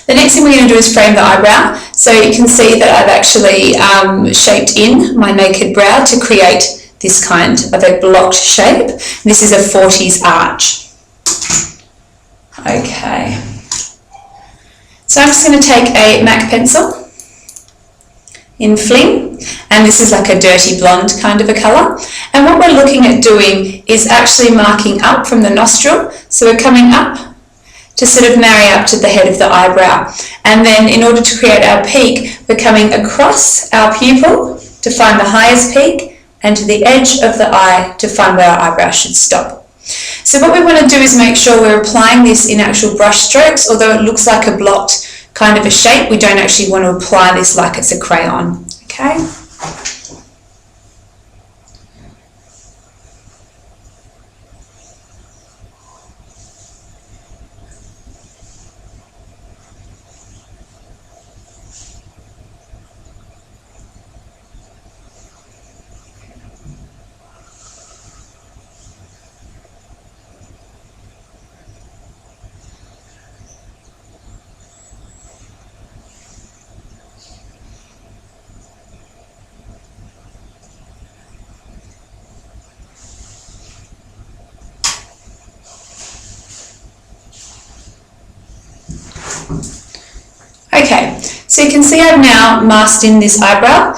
The next thing we're going to do is frame the eyebrow. So you can see that I've actually shaped in my naked brow to create this kind of a blocked shape. This is a 40s arch. Okay. So I'm just going to take a MAC pencil in Fling, and this is like a dirty blonde kind of a colour. And what we're looking at doing is actually marking up from the nostril. So we're coming up to sort of marry up to the head of the eyebrow. And then in order to create our peak, we're coming across our pupil to find the highest peak and to the edge of the eye to find where our eyebrow should stop. So what we want to do is make sure we're applying this in actual brush strokes. Although it looks like a blocked kind of a shape, we don't actually want to apply this like it's a crayon. Okay? Okay, so you can see I've now masked in this eyebrow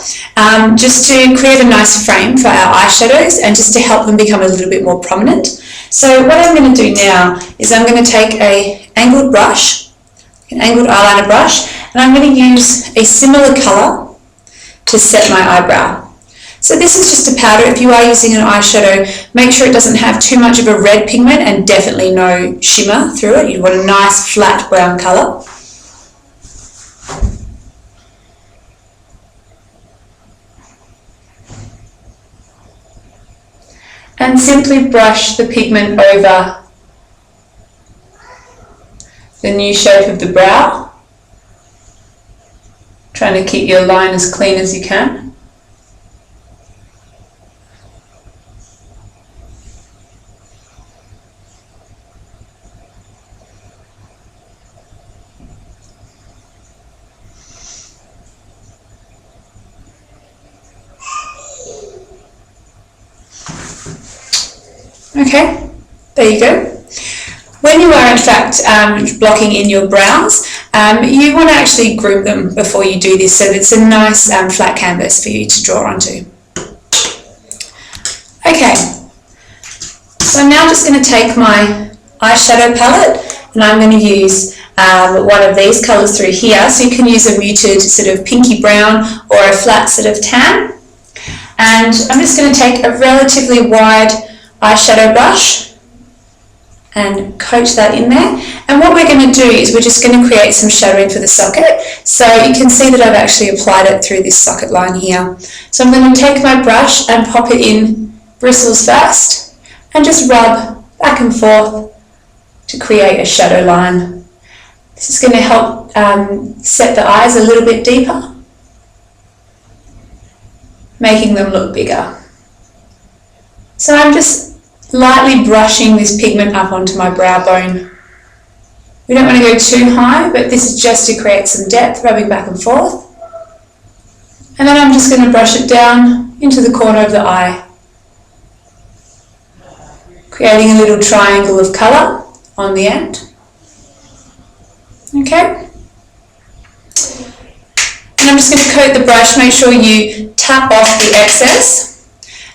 just to create a nice frame for our eyeshadows and just to help them become a little bit more prominent. So what I'm going to do now is I'm going to take an angled brush, an angled eyeliner brush, and I'm going to use a similar colour to set my eyebrow. So this is just a powder. If you are using an eyeshadow, make sure it doesn't have too much of a red pigment and definitely no shimmer through it. You want a nice flat brown colour. And simply brush the pigment over the new shape of the brow, trying to keep your line as clean as you can. Okay, there you go. When you are in fact blocking in your brows, you want to actually group them before you do this so that it's a nice flat canvas for you to draw onto. Okay, so I'm now just going to take my eyeshadow palette and I'm going to use one of these colours through here. So you can use a muted sort of pinky brown or a flat sort of tan. And I'm just going to take a relatively wide eyeshadow brush and coat that in there. And what we're going to do is we're just going to create some shadowing for the socket. So you can see that I've actually applied it through this socket line here. So I'm going to take my brush and pop it in bristles first and just rub back and forth to create a shadow line. This is going to help set the eyes a little bit deeper, making them look bigger. So I'm just lightly brushing this pigment up onto my brow bone. We don't want to go too high, but this is just to create some depth, rubbing back and forth. And then I'm just going to brush it down into the corner of the eye, creating a little triangle of colour on the end. Okay. And I'm just going to coat the brush, make sure you tap off the excess.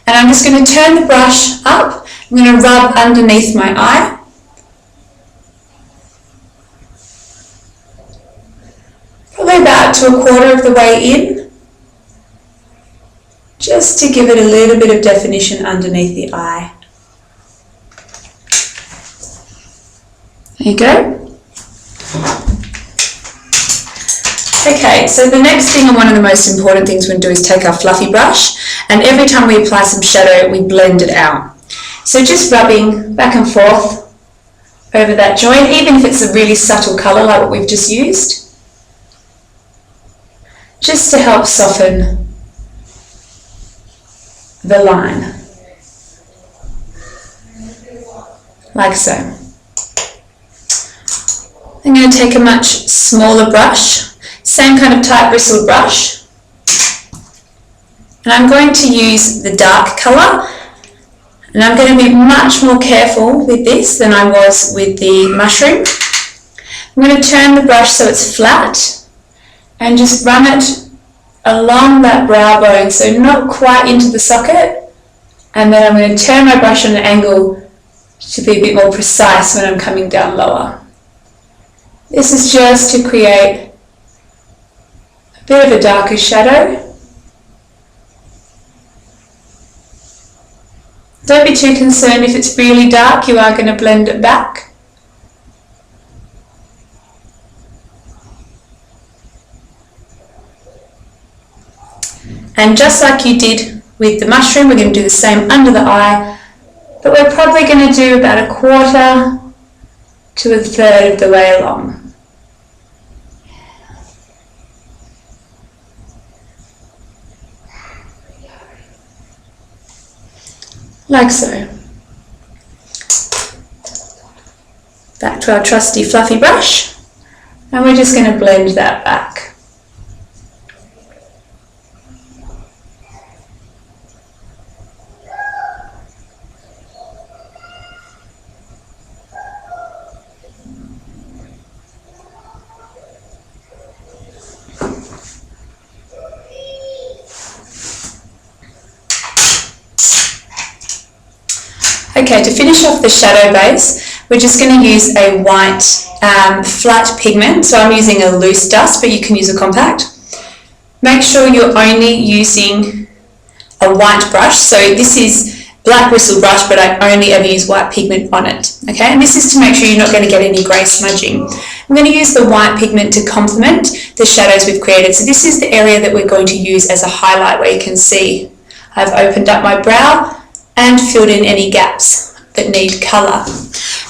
And I'm just going to turn the brush up. I'm going to rub underneath my eye. Probably about to a quarter of the way in. Just to give it a little bit of definition underneath the eye. There you go. Okay, so the next thing and one of the most important things we're going to do is take our fluffy brush, and every time we apply some shadow, we blend it out. So just rubbing back and forth over that joint, even if it's a really subtle colour like what we've just used, just to help soften the line, like so. I'm going to take a much smaller brush, same kind of tight bristled brush, and I'm going to use the dark colour, and I'm going to be much more careful with this than I was with the mushroom. I'm going to turn the brush so it's flat and just run it along that brow bone, so not quite into the socket, and then I'm going to turn my brush on an angle to be a bit more precise when I'm coming down lower. This is just to create a bit of a darker shadow. Don't be too concerned if it's really dark, you are going to blend it back. And just like you did with the mushroom, we're going to do the same under the eye, but we're probably going to do about a quarter to a third of the way along. Like so. Back to our trusty fluffy brush, and we're just going to blend that back. Okay, to finish off the shadow base, we're just going to use a white flat pigment. So I'm using a loose dust, but you can use a compact. Make sure you're only using a white brush. So this is black bristle brush, but I only ever use white pigment on it. Okay, and this is to make sure you're not going to get any grey smudging. I'm going to use the white pigment to complement the shadows we've created. So this is the area that we're going to use as a highlight, where you can see I've opened up my brow and filled in any gaps that need colour.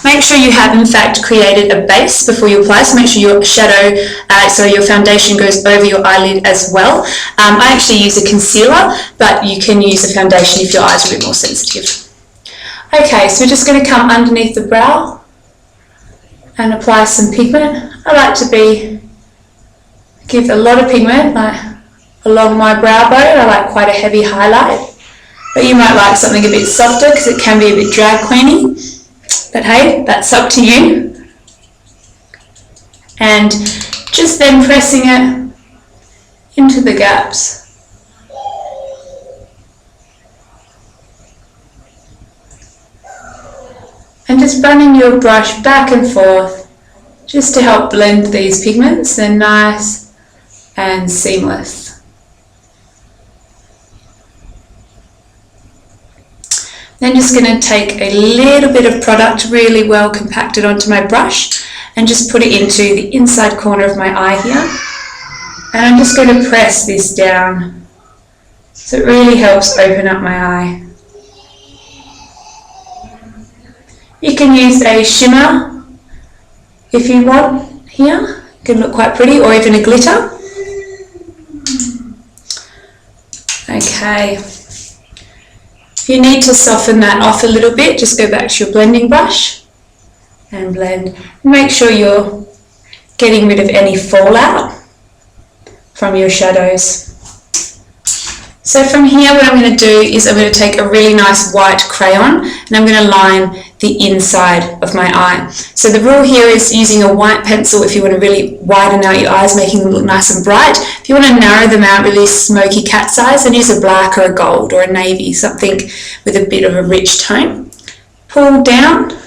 Make sure you have in fact created a base before you apply, so make sure your your foundation goes over your eyelid as well. I actually use a concealer, but you can use a foundation if your eyes are a bit more sensitive. Okay, so we're just going to come underneath the brow and apply some pigment. I like to give a lot of pigment along my brow bone. I like quite a heavy highlight. But you might like something a bit softer because it can be a bit drag queeny. But hey, that's up to you. And just then pressing it into the gaps. And just running your brush back and forth just to help blend these pigments. They're nice and seamless. Then just going to take a little bit of product really well compacted onto my brush and just put it into the inside corner of my eye here. And I'm just going to press this down so it really helps open up my eye. You can use a shimmer if you want here. It can look quite pretty, or even a glitter. Okay. If you need to soften that off a little bit, just go back to your blending brush and blend. Make sure you're getting rid of any fallout from your shadows. So from here, what I'm going to do is I'm going to take a really nice white crayon and I'm going to line the inside of my eye. So the rule here is using a white pencil if you want to really widen out your eyes, making them look nice and bright. If you want to narrow them out, really smoky cat's eyes, then use a black or a gold or a navy, something with a bit of a rich tone. Pull down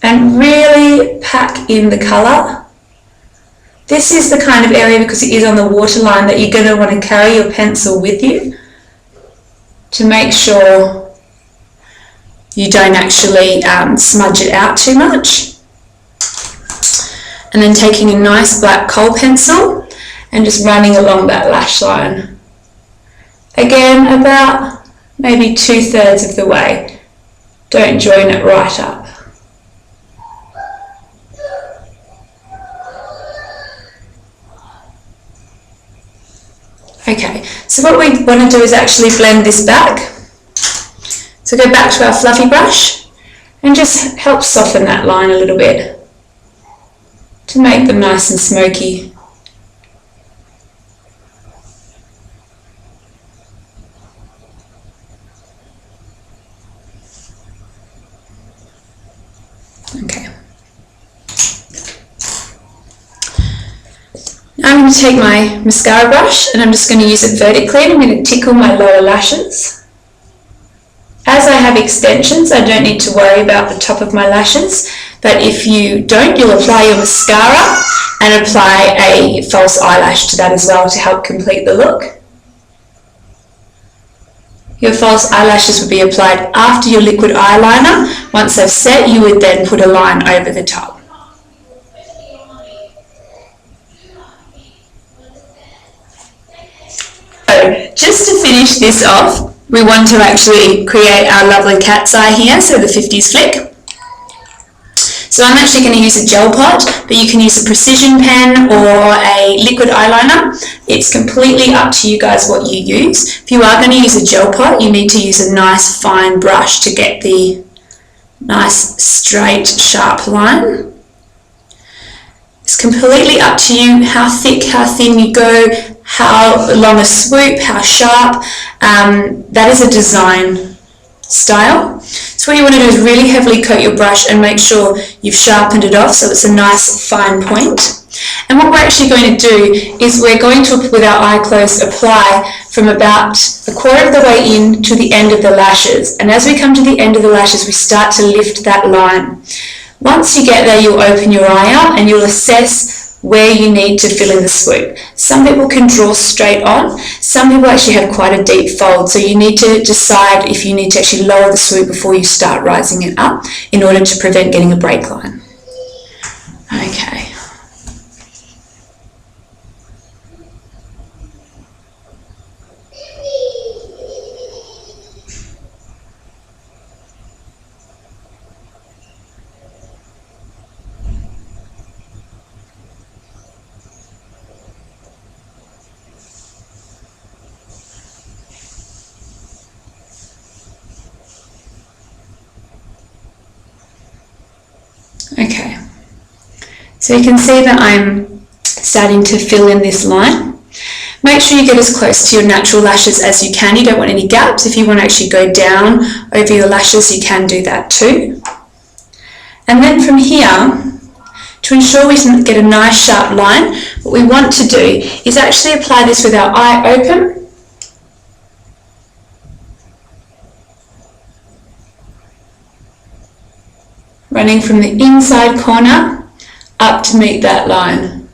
and really pack in the colour. This is the kind of area, because it is on the waterline, that you're going to want to carry your pencil with you to make sure you don't actually smudge it out too much. And then taking a nice black kohl pencil and just running along that lash line. Again, about maybe 2/3 of the way. Don't join it right up. Okay, so what we want to do is actually blend this back. So go back to our fluffy brush and just help soften that line a little bit. to make them nice and smoky. Okay. Now I'm going to take my mascara brush and I'm just going to use it vertically and I'm going to tickle my lower lashes. As I have extensions, I don't need to worry about the top of my lashes, but if you don't, you'll apply your mascara and apply a false eyelash to that as well to help complete the look. Your false eyelashes would be applied after your liquid eyeliner. Once they've set, you would then put a line over the top. So, just to finish this off, we want to actually create our lovely cat's eye here, so the 50s flick. So I'm actually going to use a gel pot, but you can use a precision pen or a liquid eyeliner. It's completely up to you guys what you use. If you are going to use a gel pot, you need to use a nice fine brush to get the nice straight sharp line. It's completely up to you how thick, how thin you go, how long a swoop, how sharp. That is a design style. So what you want to do is really heavily coat your brush and make sure you've sharpened it off so it's a nice fine point. And what we're actually going to do is we're going to, with our eye closed, apply from about a quarter of the way in to the end of the lashes. And as we come to the end of the lashes, we start to lift that line. Once you get there, you'll open your eye out and you'll assess where you need to fill in the swoop. Some people can draw straight on, some people actually have quite a deep fold, so you need to decide if you need to actually lower the swoop before you start rising it up in order to prevent getting a break line. Okay. Okay, so you can see that I'm starting to fill in this line. Make sure you get as close to your natural lashes as you can. You don't want any gaps. If you want to actually go down over your lashes, you can do that too. And then from here, to ensure we can get a nice sharp line, what we want to do is actually apply this with our eye open. Running from the inside corner up to meet that line.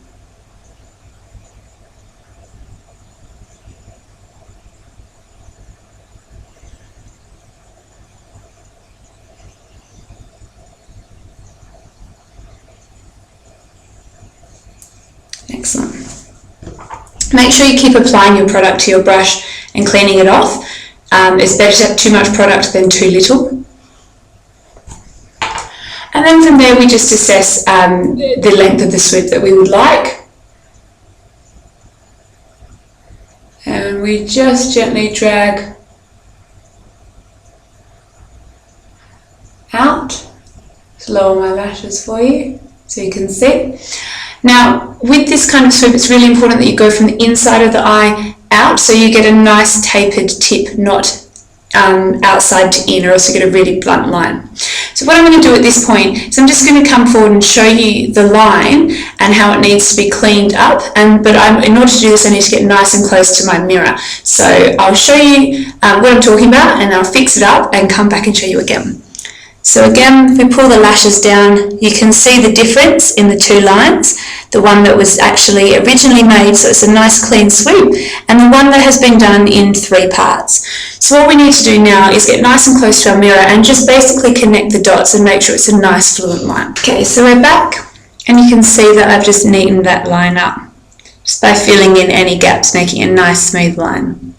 Excellent. Make sure you keep applying your product to your brush and cleaning it off. It's better to have too much product than too little. And then from there we just assess the length of the swoop that we would like. And we just gently drag out to lower my lashes for you so you can see. Now with this kind of swoop, it's really important that you go from the inside of the eye out so you get a nice tapered tip, not outside to in, or else you get a really blunt line. So what I'm going to do at this point is I'm just going to come forward and show you the line and how it needs to be cleaned up. But in order to do this, I need to get nice and close to my mirror. So I'll show you what I'm talking about and I'll fix it up and come back and show you again. So again, if we pull the lashes down, you can see the difference in the two lines. The one that was actually originally made, so it's a nice clean swoop, and the one that has been done in 3 parts. So what we need to do now is get nice and close to our mirror and just basically connect the dots and make sure it's a nice fluent line. Okay, so we're back, and you can see that I've just neatened that line up just by filling in any gaps, making a nice smooth line.